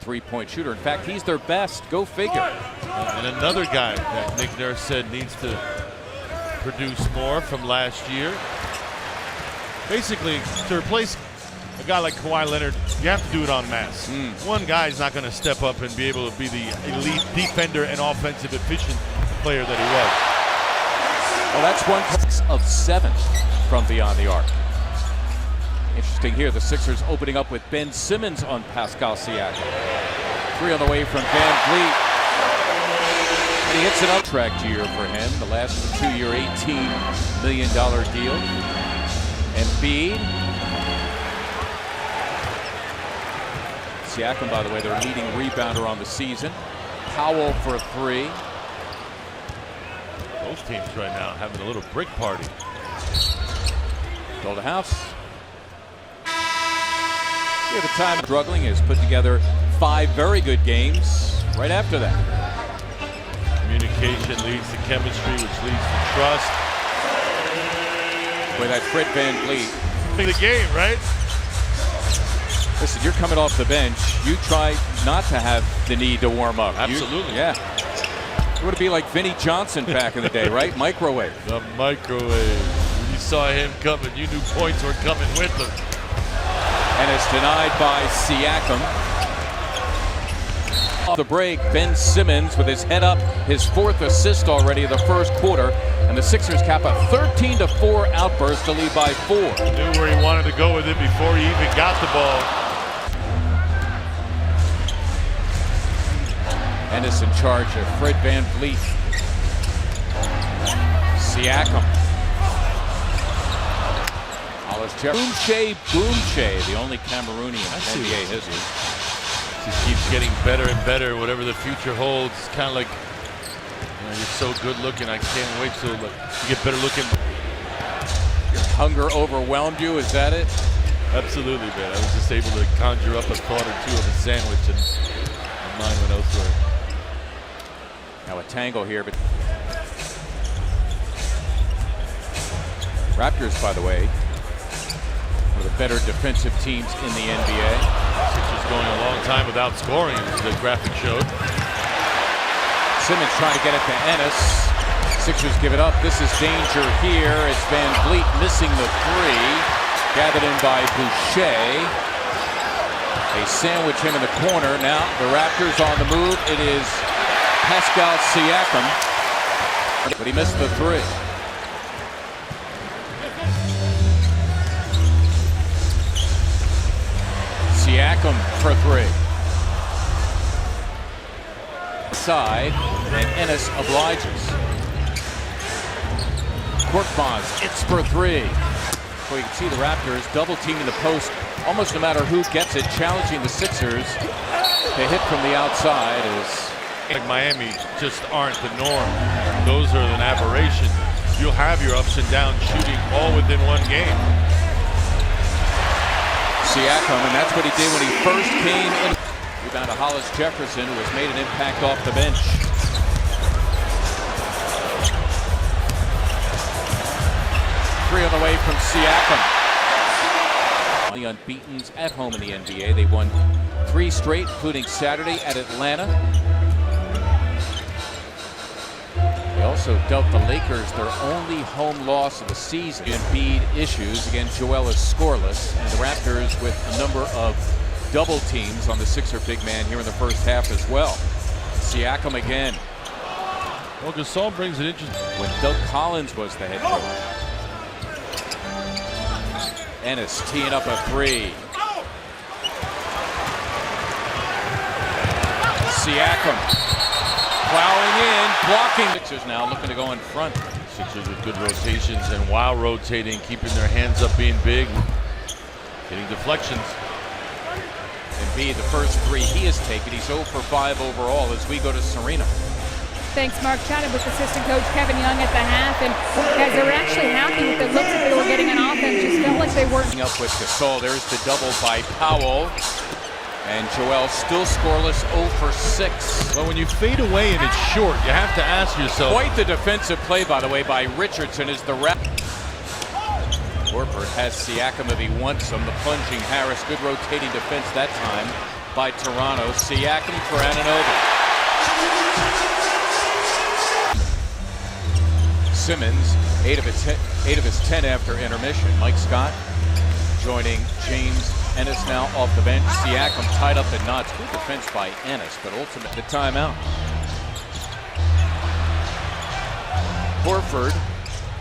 Three-point shooter. In fact, he's their best. Go figure. And another guy that Nick Nurse said needs to produce more from last year. Basically, to replace a guy like Kawhi Leonard, you have to do it en masse. One guy is not going to step up and be able to be the elite defender and offensive efficient player that he was. Well, that's 1 of 7 from beyond the arc. Interesting here, the Sixers opening up with Ben Simmons on Pascal Siakam. 3 on the way from Van Vliet. And he hits an contract year for him. The last 2-year, $18 million deal. Embiid. Siakam, by the way, their leading rebounder on the season. Powell for 3. Both teams right now having a little brick party. Build a house. The time struggling has put together 5 very good games right after that. Communication leads to chemistry, which leads to trust. Boy, that Fred Van Vliet. The game, right? Listen, you're coming off the bench. You try not to have the need to warm up. Absolutely. Yeah. It would be like Vinnie Johnson back in the day, right? Microwave. The microwave. When you saw him coming, you knew points were coming with him. And it's denied by Siakam. Off the break, Ben Simmons with his head up, his 4th assist already in the first quarter. And the Sixers cap a 13-4 outburst to lead by 4. Knew where he wanted to go with it before he even got the ball. Ennis in charge of Fred Van Vliet. Siakam. Boomshay, the only Cameroonian in NBA history. Just keeps getting better and better, whatever the future holds. It's kind of like, you're so good looking, I can't wait till you get better looking. Your hunger overwhelmed you, is that it? Absolutely, man. I was just able to conjure up a thought or two of a sandwich, and my mind went elsewhere. Now a tangle here, but Raptors, by the way, one of the better defensive teams in the NBA. Sixers going a long time without scoring, as the graphic showed. Simmons trying to get it to Ennis. Sixers give it up. This is danger here. It's Van Vliet missing the 3. Gathered in by Boucher. They sandwich him in the corner. Now the Raptors on the move. It is Pascal Siakam. But he missed the 3. Siakam for 3. Side, and Ennis obliges. Korkmaz, it's for 3. Well, you can see the Raptors double teaming the post almost no matter who gets it, challenging the Sixers to hit from the outside. Like Miami just aren't the norm. Those are an aberration. You'll have your ups and downs shooting all within one game. Siakam, and that's what he did when he first came in. Rebound to Hollis Jefferson, who has made an impact off the bench. Three on the way from Siakam. The unbeatens at home in the NBA. They won 3 straight, including Saturday at Atlanta. They also dealt the Lakers their only home loss of the season. Embiid issues. Again, Joel is scoreless. And the Raptors with a number of double teams on the Sixer big man here in the first half as well. Siakam again. Well, Gasol brings it interesting. When Doug Collins was the head coach. Ennis teeing up a 3. Siakam plowing in, blocking. Sixers now looking to go in front. Sixers with good rotations, and while rotating, keeping their hands up, being big, getting deflections. Embiid, the first 3 he has taken. He's 0 for 5 overall as we go to Serena. Thanks, Mark. Chatted with assistant coach Kevin Young at the half, and guys, they were actually happy with the looks that they were getting on offense. Just felt like they weren't. Up with Gasol. There's the double by Powell. And Joel still scoreless, 0 for 6. Well, when you fade away and it's short, you have to ask yourself. Quite the defensive play, by the way, by Richardson as the rep. Horford has Siakam if he wants him. The plunging Harris, good rotating defense that time. by Toronto. Siakam for Anunoby. Simmons, 8 of his 10 after intermission. Mike Scott joining James Ennis now off the bench. Siakam tied up in knots. Good defense by Ennis, but ultimately the timeout. Horford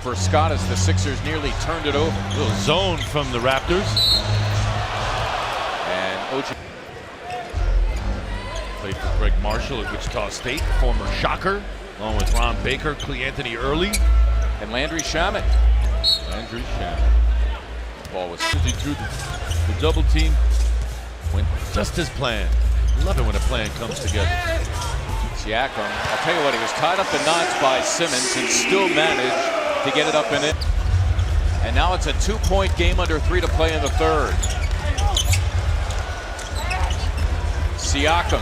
for Scott as the Sixers nearly turned it over. A little zone from the Raptors. And OG played for Greg Marshall at Wichita State, former Shocker, along with Ron Baker, Cleanthony Early, and Landry Shamet. Landry Shamet. Ball was He drew the double team. Went just as planned. Love it when a plan comes together. Siakam. I'll tell you what, he was tied up in knots by Simmons and still managed to get it up in it. And now it's a 2-point game under 3 to play in the third. Siakam.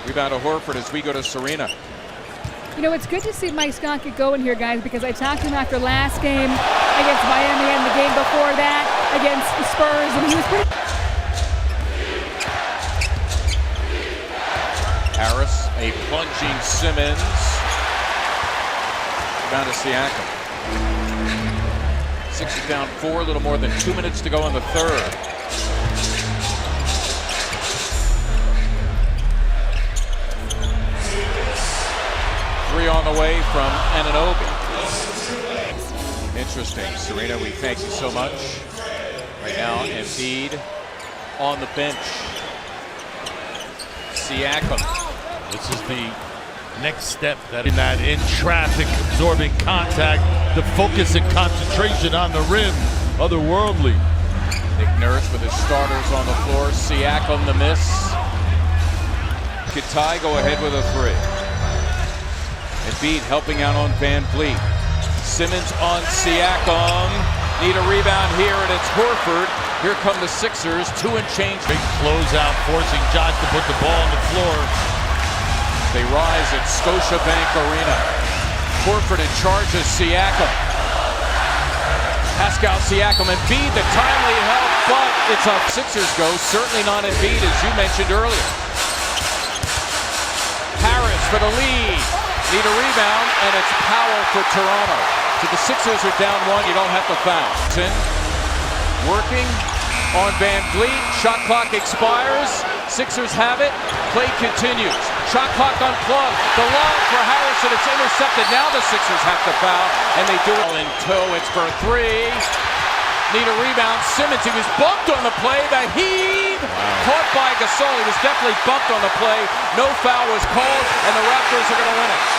Rebound to Horford as we go to Serena. You know, it's good to see Mike Scott get going here, guys, because I talked to him after last game against Miami and the game before that against the Spurs, and he was pretty... Harris, a plunging Simmons. Rebound to Siakam. Sixers down 4, a little more than 2 minutes to go in the third. Three on the way from Anunoby. Interesting. Serena, we thank you so much. Right now, Embiid on the bench. Siakam. This is the next step that in traffic, absorbing contact, the focus and concentration on the rim, otherworldly. Nick Nurse with his starters on the floor. Siakam the miss. Kitai go ahead with a 3. Embiid helping out on Van Vliet. Simmons on Siakam. Need a rebound here, and it's Horford. Here come the Sixers, 2 and change. Big closeout, forcing Josh to put the ball on the floor. They rise at Scotiabank Arena. Horford in charge of Siakam. Pascal Siakam. Embiid, the timely help, but it's a Sixers go. Certainly not Embiid, as you mentioned earlier. Harris for the lead. Need a rebound, and it's Powell for Toronto. So the Sixers are down 1. You don't have to foul. Working on Van Vliet. Shot clock expires. Sixers have it. Play continues. Shot clock unplugged. The lob for Harrison. It's intercepted. Now the Sixers have to foul, and they do it in tow. It's for 3. Need a rebound. Simmons, he was bumped on the play. The heave. Caught by Gasol. He was definitely bumped on the play. No foul was called, and the Raptors are going to win it.